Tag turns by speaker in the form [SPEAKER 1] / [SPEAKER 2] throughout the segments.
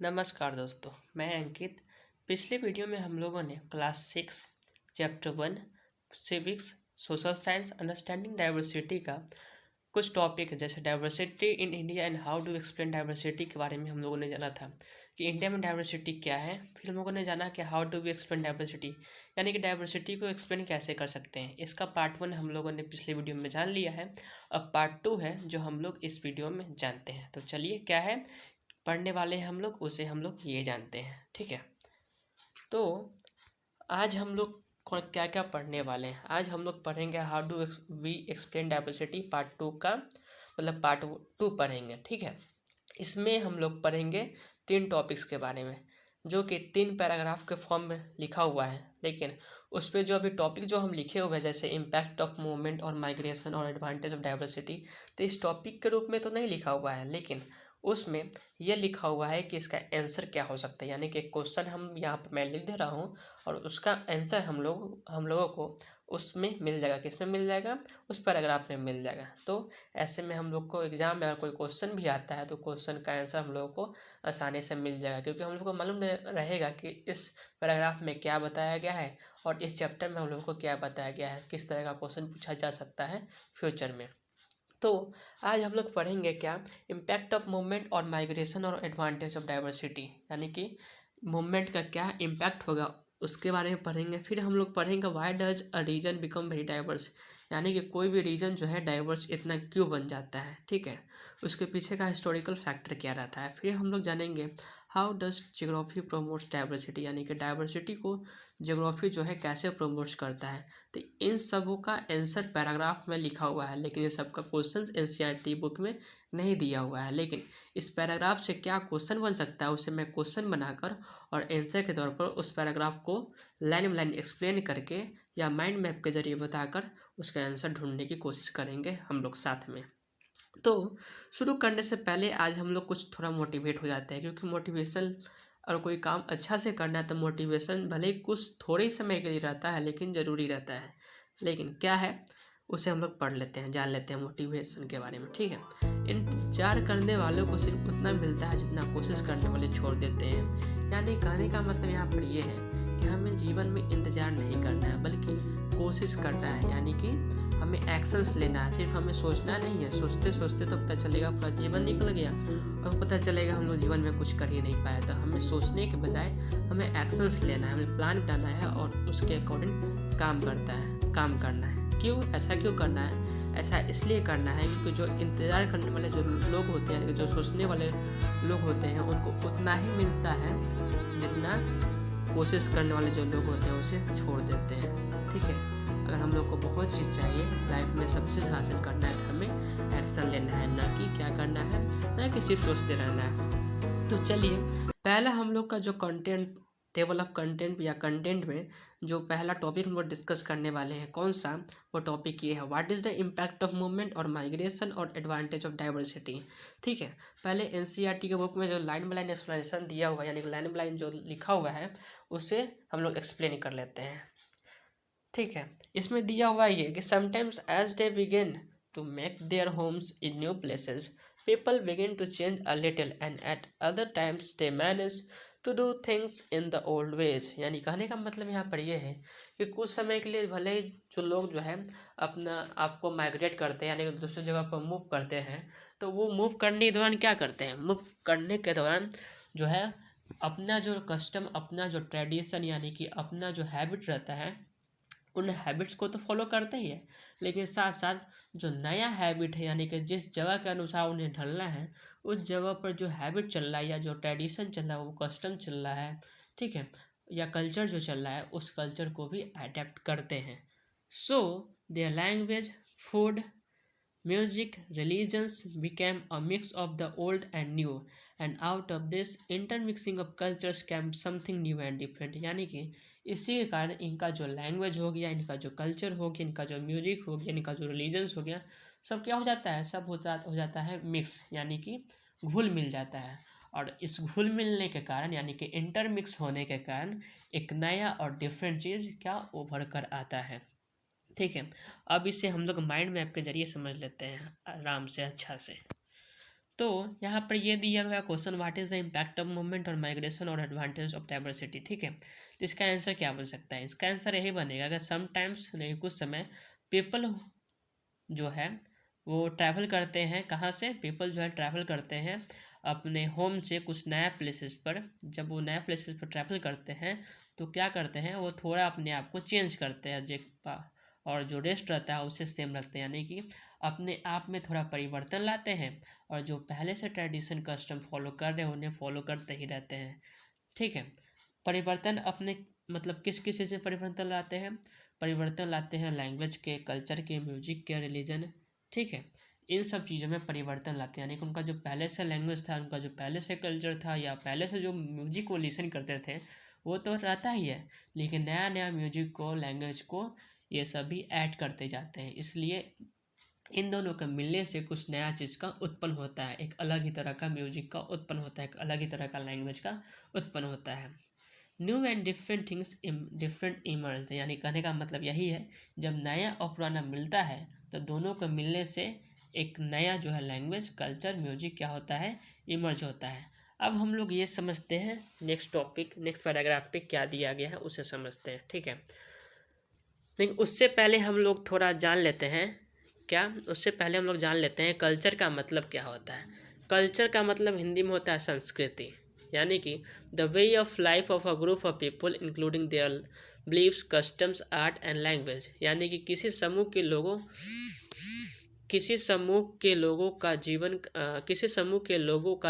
[SPEAKER 1] नमस्कार दोस्तों, मैं अंकित। पिछले वीडियो में हम लोगों ने class 6 chapter 1 civics social science understanding diversity का कुछ टॉपिक जैसे diversity in India and how to explain diversity के बारे में हम लोगों ने जाना था कि इंडिया में डाइवर्सिटी क्या है। फिर हम लोगों ने जाना कि how to we explain diversity, यानी कि डाइवर्सिटी को एक्सप्लेन कैसे कर सकते हैं। इसका पार्ट 1 हम लोगों ने पिछले वीडियो में जान लिया है। अब पार्ट 2 है जो हम लोग इस वीडियो में जानते हैं। तो चलिए, क्या है पढ़ने वाले हम लोग, उसे हम लोग ये जानते हैं। ठीक है, तो आज हम लोग क्या क्या पढ़ने वाले हैं। आज हम लोग पढ़ेंगे how do we explain diversity part 2 का, मतलब पार्ट 2 पढ़ेंगे। ठीक है, इसमें हम लोग पढ़ेंगे 3 टॉपिक्स के बारे में जो कि 3 पैराग्राफ के फॉर्म में लिखा हुआ है। लेकिन उस पर जो अभी टॉपिक जो हम लिखे हुए हैं जैसे इम्पैक्ट ऑफ मूवमेंट और माइग्रेशन और एडवांटेज ऑफ डाइवर्सिटी, तो इस टॉपिक के रूप में तो नहीं लिखा हुआ है, लेकिन उसमें यह लिखा हुआ है कि इसका आंसर क्या हो सकता है। यानी कि क्वेश्चन हम यहाँ पर मैं लिख दे रहा हूँ और उसका आंसर हम लोगों को उसमें मिल जाएगा। किसमें मिल जाएगा? उस पैराग्राफ में मिल जाएगा। तो ऐसे में हम लोग को एग्जाम में अगर कोई क्वेश्चन भी आता है तो क्वेश्चन का आंसर हम लोगों को आसानी से मिल जाएगा, क्योंकि हम लोग को मालूम रहेगा कि इस पैराग्राफ में क्या बताया गया है और इस चैप्टर में हम लोगों को क्या बताया गया है, किस तरह का क्वेश्चन पूछा जा सकता है फ्यूचर में। तो आज हम लोग पढ़ेंगे क्या, इम्पैक्ट ऑफ मूवमेंट और माइग्रेशन और एडवांटेज ऑफ डाइवर्सिटी, यानी कि मूवमेंट का क्या इम्पैक्ट होगा उसके बारे में पढ़ेंगे। फिर हम लोग पढ़ेंगे why does a region become very diverse, यानी कि कोई भी रीजन जो है डाइवर्स इतना क्यों बन जाता है। ठीक है, उसके पीछे का हिस्टोरिकल फैक्टर क्या रहता है। फिर हम लोग जानेंगे how does geography promotes diversity, यानी कि डाइवर्सिटी को जियोग्राफी जो है कैसे प्रमोट करता है। तो इन सबों का आंसर पैराग्राफ में लिखा हुआ है, लेकिन ये सबका क्वेश्चन एनसीईआरटी बुक में नहीं दिया हुआ है। लेकिन इस पैराग्राफ से क्या क्वेश्चन बन सकता है उसे मैं क्वेश्चन बनाकर और आंसर के तौर पर उस पैराग्राफ को लाइन बाय लाइन एक्सप्लेन करके या माइंड मैप के जरिए बताकर उसका आंसर ढूंढने की कोशिश करेंगे हम लोग साथ में। तो शुरू करने से पहले आज हम लोग कुछ थोड़ा मोटिवेट हो जाते हैं, क्योंकि मोटिवेशन और कोई काम अच्छा से करना है तो मोटिवेशन भले ही कुछ थोड़े ही समय के लिए रहता है लेकिन ज़रूरी रहता है। लेकिन क्या है उसे हम लोग पढ़ लेते हैं, जान लेते हैं मोटिवेशन के बारे में। ठीक है, इंतजार करने वालों को सिर्फ उतना मिलता है जितना कोशिश करने वाले छोड़ देते हैं। यानी कहने का मतलब यहाँ पर ये है कि हमें जीवन में इंतजार नहीं करना है बल्कि कोशिश करना है। यानी कि हमें एक्शंस लेना है, सिर्फ हमें सोचना नहीं है। सोचते सोचते तो पता चलेगा पूरा जीवन निकल गया और पता चलेगा हम लोग जीवन में कुछ कर ही नहीं पाए। तो हमें सोचने के बजाय हमें एक्शंस लेना है, हमें प्लान बनाना है और उसके अकॉर्डिंग काम करना है। क्यों ऐसा क्यों करना है? ऐसा इसलिए करना है क्योंकि जो इंतज़ार करने वाले जो लोग होते हैं, यानी कि जो सोचने वाले लोग होते हैं, उनको उतना ही मिलता है जितना कोशिश करने वाले जो लोग होते हैं उसे छोड़ देते हैं। ठीक है, अगर हम लोग को बहुत चीज़ चाहिए लाइफ में सक्सेस हासिल करना है तो हमें एक्शन लेना है, ना कि क्या करना है, ना कि सिर्फ सोचते रहना है। तो चलिए, पहला हम लोग का जो कंटेंट टेबल ऑफ कंटेंट या कंटेंट में जो पहला टॉपिक हम लोग डिस्कस करने वाले हैं कौन सा, वो टॉपिक ये है what is the impact of movement और माइग्रेशन और एडवांटेज ऑफ डाइवर्सिटी। ठीक है, पहले एनसीईआरटी के बुक में जो लाइन बाय लाइन एक्सप्लेनेशन दिया हुआ है, यानी कि लाइन बाय लाइन जो लिखा हुआ है उसे हम लोग एक्सप्लेन कर लेते हैं। ठीक है, इसमें दिया हुआ ये कि sometimes as they begin to make their homes in new places people begin to change a little and at other times they manage to do things in the old ways. यानी कहने का मतलब यहाँ पर यह है कि कुछ समय के लिए भले ही जो लोग जो है अपना आपको माइग्रेट करते हैं, यानी कि दूसरी जगह पर मूव करते हैं, तो वो मूव करने के दौरान क्या करते हैं, मूव करने के दौरान जो है अपना जो कस्टम, अपना जो ट्रेडिशन, यानी कि अपना जो हैबिट रहता है उन हैबिट्स को तो फॉलो करते ही है, लेकिन साथ साथ जो नया हैबिट है, यानी कि जिस जगह के अनुसार उन्हें ढलना है, उस जगह पर जो हैबिट चल रहा है या जो ट्रेडिशन चल रहा है, वो कस्टम चल रहा है, ठीक है, या कल्चर जो चल रहा है, उस कल्चर को भी अडेप्ट करते हैं। So their language, food, music, religions became a mix of the old and new, and out of this intermixing of cultures came something new and different। यानी कि इसी के कारण इनका जो लैंग्वेज हो गया, इनका जो कल्चर हो गया, इनका जो म्यूजिक हो गया, इनका जो रिलीजन्स हो गया, सब क्या हो जाता है, सब हो जाता है मिक्स, यानी कि घुल मिल जाता है। और इस घुल मिलने के कारण, यानी कि इंटरमिक्स होने के कारण एक नया और डिफरेंट चीज़ क्या उभर कर आता है। ठीक है, अब इसे हम लोग माइंड मैप के जरिए समझ लेते हैं आराम से, अच्छा से। तो यहाँ पर ये दिया गया question, what is the impact of movement और माइग्रेशन और एडवांटेज ऑफ डाइवर्सिटी, ठीक है। तो इसका आंसर क्या बन सकता है? इसका आंसर यही बनेगा कि समटाइम्स, नहीं कुछ समय, पीपल जो है वो ट्रैवल करते हैं। कहाँ से? पीपल जो है ट्रैवल करते हैं अपने होम से कुछ नया प्लेसेस पर। जब वो नया प्लेसेस पर ट्रैवल करते हैं तो क्या करते हैं, वो थोड़ा अपने आप को चेंज करते हैं, और जो रेस्ट रहता है उससे सेम रखते हैं, यानी कि अपने आप में थोड़ा परिवर्तन लाते हैं, और जो पहले से ट्रेडिशन कस्टम फॉलो कर रहे हैं उन्हें फॉलो करते ही रहते हैं, ठीक है। परिवर्तन अपने मतलब किस किस चीज़ में परिवर्तन लाते हैं? परिवर्तन लाते हैं लैंग्वेज के, कल्चर के, म्यूजिक के, रिलीजन, ठीक है। इन सब चीज़ों में परिवर्तन लाते हैं, यानी कि उनका जो पहले से लैंग्वेज था, उनका जो पहले से कल्चर था, या पहले से जो म्यूजिक को लिसन करते थे वो तो रहता ही है, लेकिन नया नया म्यूजिक को, लैंग्वेज को ये सभी ऐड करते जाते हैं। इसलिए इन दोनों के मिलने से कुछ नया चीज़ का उत्पन्न होता है, एक अलग ही तरह का म्यूजिक का उत्पन्न होता है, एक अलग ही तरह का लैंग्वेज का उत्पन्न होता है। New and different things different emerge, यानी कहने का मतलब यही है, जब नया और पुराना मिलता है तो दोनों को मिलने से एक नया जो है लैंग्वेज, कल्चर, म्यूजिक क्या होता है, इमर्ज होता है। अब हम लोग ये समझते हैं, नेक्स्ट टॉपिक, नेक्स्ट पैराग्राफ पे क्या दिया गया है उसे समझते हैं, ठीक है। लेकिन उससे पहले हम लोग थोड़ा जान लेते हैं, क्या उससे पहले हम लोग जान लेते हैं कल्चर का मतलब क्या होता है। कल्चर का मतलब हिंदी में होता है संस्कृति, यानी कि the way of life of a group of people including their beliefs, customs, art and language, यानी कि किसी समूह के लोगों का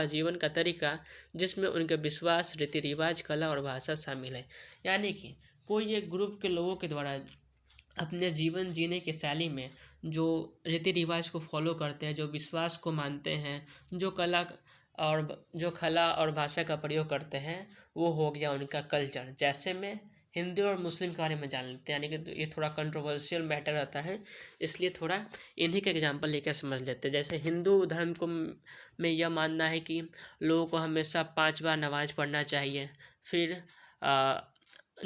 [SPEAKER 1] जीवन का तरीका जिसमें उनके विश्वास, रीति रिवाज, कला और भाषा शामिल है। यानी कि कोई एक ग्रुप के लोगों के द्वारा अपने जीवन जीने की शैली में जो रीति रिवाज को फॉलो करते हैं, जो विश्वास को मानते हैं, जो कला और भाषा का प्रयोग करते हैं, वो हो गया उनका कल्चर। जैसे में हिंदू और मुस्लिम के बारे में जान लेते हैं, यानी कि ये थोड़ा कंट्रोवर्शियल मैटर रहता है, इसलिए थोड़ा इन्हीं के एग्जांपल लेकर समझ लेते हैं। जैसे हिंदू धर्म को में यह मानना है कि लोगों को हमेशा 5 बार नमाज पढ़ना चाहिए, फिर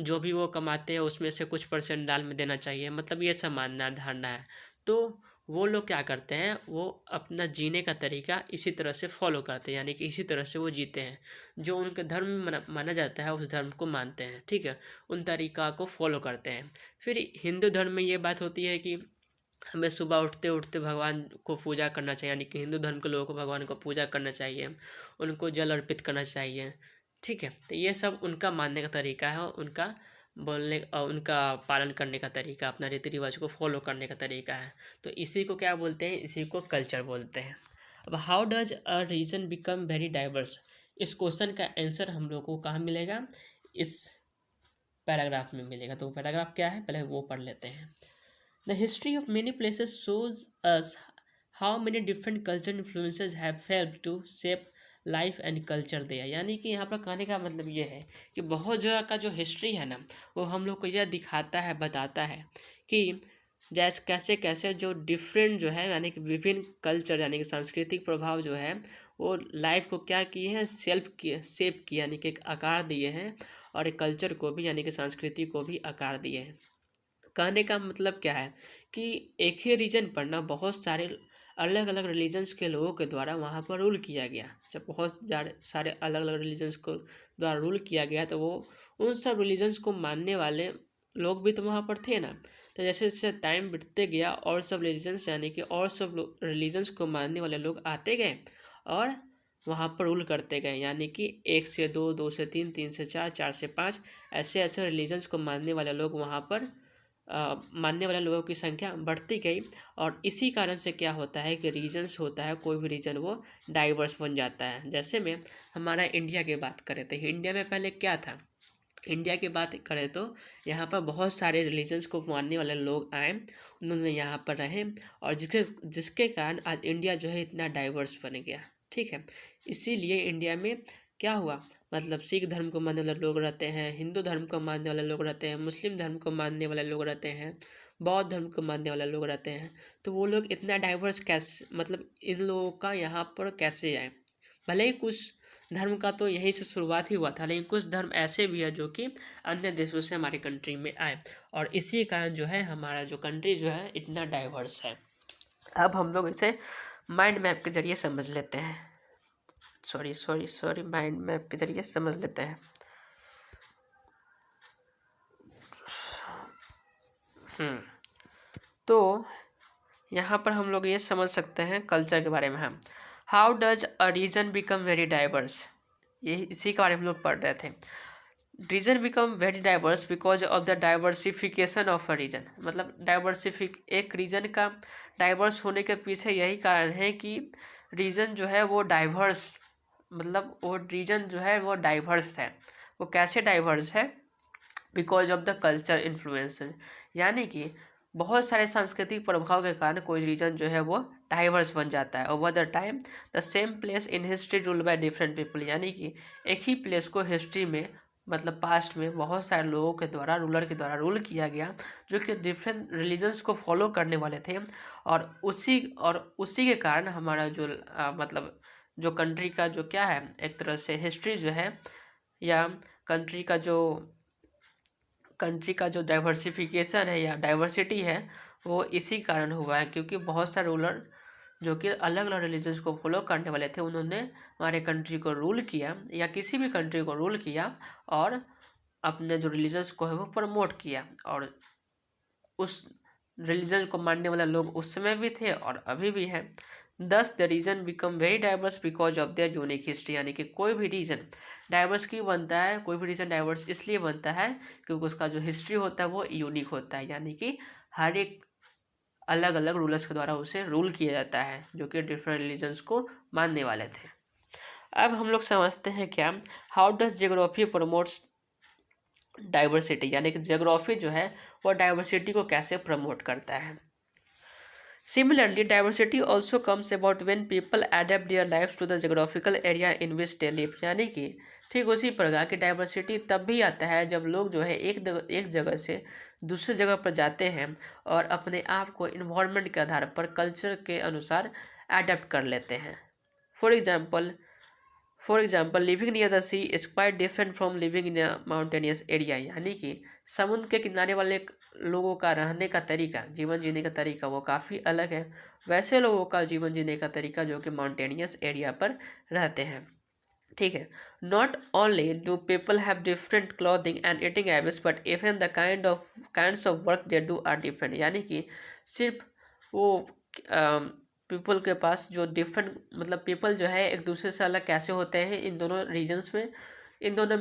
[SPEAKER 1] जो भी वो कमाते हैं उसमें से कुछ परसेंट दान में देना चाहिए, मतलब ये सब मानना धारणा है। तो वो लोग क्या करते हैं, वो अपना जीने का तरीका इसी तरह से फॉलो करते हैं, यानी कि इसी तरह से वो जीते हैं, जो उनके धर्म में माना जाता है उस धर्म को मानते हैं, ठीक है, उन तरीका को फॉलो करते हैं। फिर हिंदू धर्म में ये बात होती है कि हमें सुबह उठते उठते भगवान को पूजा करना चाहिए, यानी कि हिंदू धर्म के लोगों को भगवान को पूजा करना चाहिए, उनको जल अर्पित करना चाहिए, ठीक है। तो ये सब उनका मानने का तरीका है, उनका बोलने और उनका पालन करने का तरीका, अपना रीति रिवाज को फॉलो करने का तरीका है। तो इसी को क्या बोलते हैं, इसी को कल्चर बोलते हैं। अब how does a region become very diverse, इस क्वेश्चन का आंसर हम लोग को कहाँ मिलेगा, इस पैराग्राफ में मिलेगा। तो पैराग्राफ क्या है, पहले वो पढ़ लेते हैं। The history of many places shows us how many different cultural influences have helped to shape life and culture there। यानी कि यहाँ पर कहने का मतलब ये है कि बहुत जगह का जो हिस्ट्री है ना, वो हम लोग को यह दिखाता है, बताता है कि जैसे कैसे कैसे जो डिफरेंट जो है, यानी कि विभिन्न कल्चर, यानी कि सांस्कृतिक प्रभाव जो है वो लाइफ को क्या किए हैं, शेप किया, यानी कि एक आकार दिए हैं, और एक कल्चर को भी, यानी कि संस्कृति को भी आकार दिए हैं। कहने का मतलब क्या है कि एक ही रीजन पर ना बहुत सारे अलग अलग रिलीजन्स के लोगों के द्वारा वहाँ पर रूल किया गया। जब बहुत सारे अलग अलग रिलीजन्स को द्वारा रूल किया गया तो वो उन सब रिलीजन्स को मानने वाले लोग भी तो वहाँ पर थे ना। तो जैसे जैसे टाइम बीतते गया और सब रिलीजन्स, यानी कि और सब रिलीजन्स को मानने वाले लोग आते गए और वहाँ पर रूल करते गए, यानी कि 1 से 2, 2 से 3, 3 से 4, 4 से 5, ऐसे ऐसे रिलीजन्स को मानने वाले लोग वहाँ पर मानने वाले लोगों की संख्या बढ़ती गई। और इसी कारण से क्या होता है कि रीजन्स होता है, कोई भी रीजन वो डाइवर्स बन जाता है। जैसे में हमारा इंडिया की बात करें तो इंडिया में पहले क्या था, इंडिया की बात करें तो यहाँ पर बहुत सारे रिलीजन्स को मानने वाले लोग आए, उन्होंने यहाँ पर रहे, और जिसके कारण आज इंडिया जो है इतना डाइवर्स बन गया, ठीक है। इसीलिए इंडिया में क्या हुआ, मतलब सिख धर्म को मानने वाले लोग रहते हैं, हिंदू धर्म को मानने वाले लोग रहते हैं, मुस्लिम धर्म को मानने वाले लोग रहते हैं, बौद्ध धर्म को मानने वाले लोग रहते हैं। तो वो लोग इतना डाइवर्स कैसे, मतलब इन लोगों का यहाँ पर कैसे आए। भले ही कुछ धर्म का तो यहीं से शुरुआत ही हुआ था, लेकिन कुछ धर्म ऐसे भी है जो कि अन्य देशों से हमारी कंट्री में आए, और इसी कारण जो है हमारा जो कंट्री जो है इतना डाइवर्स है। अब हम लोग इसे माइंड मैप के जरिए समझ लेते हैं। सॉरी माइंड मैप के जरिए समझ लेते हैं। तो यहाँ पर हम लोग ये समझ सकते हैं कल्चर के बारे में। हम how does a region become very diverse, ये इसी के बारे में हम लोग पढ़ रहे थे। Region become very diverse because of the diversification of a region, मतलब एक रीजन का डाइवर्स होने के पीछे यही कारण है कि रीजन जो है वो डाइवर्स, मतलब वो रीजन जो है वो डाइवर्स है। वो कैसे डाइवर्स है? Because of the culture influences, यानी कि बहुत सारे सांस्कृतिक प्रभाव के कारण कोई रीजन जो है वो डाइवर्स बन जाता है। Over the time the same place in history ruled by different people, यानी कि एक ही प्लेस को हिस्ट्री में, मतलब पास्ट में बहुत सारे लोगों के द्वारा, रूलर के द्वारा रूल किया गया, जो कि डिफरेंट रिलीजन्स को फॉलो करने वाले थे। और उसी के कारण हमारा जो मतलब जो कंट्री का जो क्या है, एक तरह से हिस्ट्री जो है, या कंट्री का जो डाइवर्सिफिकेशन है या डाइवर्सिटी है, वो इसी कारण हुआ है, क्योंकि बहुत सारे रूलर जो कि अलग अलग रिलीजन्स को फॉलो करने वाले थे, उन्होंने हमारे कंट्री को रूल किया या किसी भी कंट्री को रूल किया और अपने जो रिलीजन्स को है वो प्रमोट किया। और उस रिलीजन को मानने वाले लोग उस समय भी थे और अभी भी हैं। Thus the region become very diverse because of their unique history, यानी कि कोई भी रीजन डाइवर्स क्यों बनता है? कोई भी रीजन डाइवर्स इसलिए बनता है क्योंकि उसका जो हिस्ट्री होता है वो यूनिक होता है, यानी कि हर एक अलग अलग रूलर्स के द्वारा उसे रूल किया जाता है, जो कि डिफरेंट रिलीजन्स को मानने वाले थे। अब हम लोग समझते हैं क्या, how does geography promotes diversity, यानी कि जियोग्राफी जो है वो डाइवर्सिटी को कैसे प्रमोट करता है। Similarly diversity also comes about when people adapt their lifes to the geographical area in which they live, यानी कि ठीक उसी प्रकार की डाइवर्सिटी तब भी आता है जब लोग जो है एक जगह से दूसरी जगह पर जाते हैं और अपने आप को इन्वायरमेंट के आधार पर, कल्चर के अनुसार अडेप्ट कर लेते हैं। For example living near the sea is quite different from living in a mountainous area, यानी कि समुद्र के किनारे वाले लोगों का रहने का तरीका, जीवन जीने का तरीका वो काफ़ी अलग है वैसे लोगों का जीवन जीने का तरीका जो कि माउंटेनियस एरिया पर रहते हैं। ठीक है, not only do people have different clothing and eating habits but even the kinds of work they do are different, यानी कि सिर्फ वो पीपल के पास जो डिफरेंट, मतलब पीपल जो है एक दूसरे से अलग कैसे होते हैं इन दोनों रीजन्स में, इन दोनों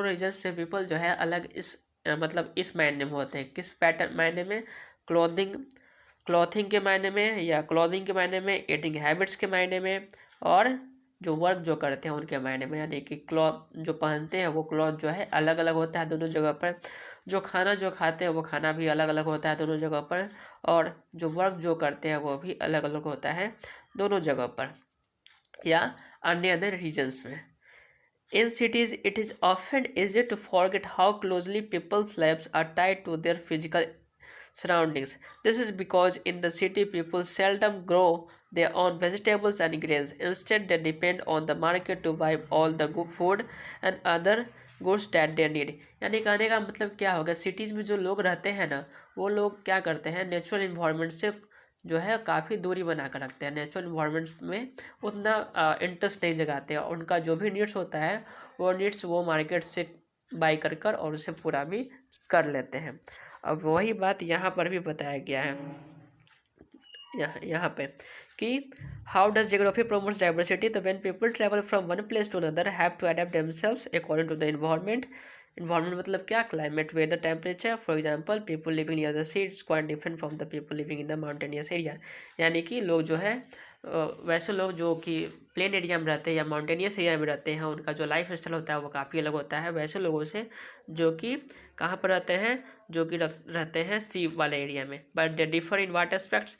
[SPEAKER 1] रीजन्स में पीपल जो है अलग इस मतलब इस मायने में होते हैं। किस पैटर्न मायने में? क्लॉथिंग के मायने में, या क्लॉथिंग के मायने में, ईटिंग हैबिट्स के मायने में, और जो वर्क जो करते हैं उनके मायने में, यानी कि क्लॉथ जो पहनते हैं वो क्लॉथ जो है अलग अलग होता है दोनों जगह पर। जो खाते हैं वो खाना भी अलग अलग होता है दोनों जगह पर, और जो वर्क जो करते हैं वो भी अलग अलग होता है दोनों जगह पर या अन्य अदर रीजन्स में। In cities, it is often easy to forget how closely people's lives are tied to their physical surroundings. This is because in the city, people seldom grow their own vegetables and grains. Instead, they depend on the market to buy all the good food and other goods that they need. यानी कहने का मतलब क्या होगा, cities में जो लोग रहते हैं ना, वो लोग क्या करते हैं, नेचुरल इन्वायरमेंट से जो है काफ़ी दूरी बना कर रखते हैं, नेचुरल इन्वायरमेंट में उतना इंटरेस्ट नहीं जगाते हैं। उनका जो भी नीड्स होता है वो नीड्स वो मार्केट से बाई कर और उसे पूरा भी कर लेते हैं। अब वही बात यहाँ पर भी बताया गया है, यहाँ पे कि how does geography promotes diversity, तो when people travel from one place to another have to adapt themselves according to the environment. Environment मतलब क्या? Climate, weather, temperature. For example people living near the sea is quite different from the people living in the mountainous area, यानी कि लोग जो है वैसे लोग जो कि प्लेन एरिया में रहते हैं या माउंटेनियस एरिया में रहते हैं, उनका जो लाइफ स्टाइल होता है वो काफ़ी अलग होता है वैसे लोगों से जो कि कहाँ पर रहते हैं, जो कि रहते हैं सी वाले एरिया में। But they differ in what aspects,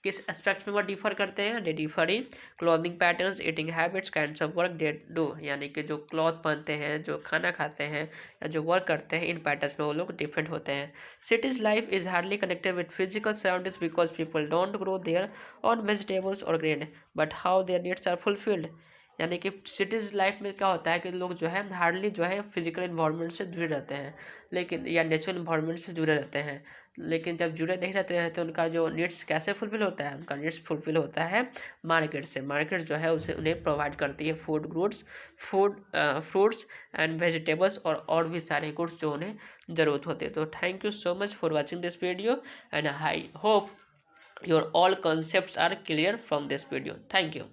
[SPEAKER 1] किस एस्पेक्ट में वो डिफर करते हैं? They differ in clothing patterns, eating habits, kinds of work they do, यानी कि जो क्लॉथ पहनते हैं, जो खाना खाते हैं या जो वर्क करते हैं, इन पैटर्न्स में वो लोग डिफरेंट होते हैं। Cities life is hardly connected with physical surroundings because people don't grow their own vegetables और grain but how their needs are fulfilled, यानी कि सिटीज़ लाइफ में क्या होता है कि लोग जो है हार्डली जो है फिजिकल इन्वायरमेंट से जुड़े रहते हैं, लेकिन या नेचुरल इन्वायरमेंट से जुड़े रहते हैं, लेकिन जब जुड़े नहीं रहते हैं तो उनका जो नीड्स कैसे फुलफिल होता है, उनका नीड्स फुलफिल होता है मार्केट से। मार्केट जो है उसे उन्हें प्रोवाइड करती है food goods, fruits and vegetables और भी सारे गुड्स जो उन्हें ज़रूरत होते हैं। तो thank you so much for watching this video and I hope your all concepts are clear from this video. Thank you.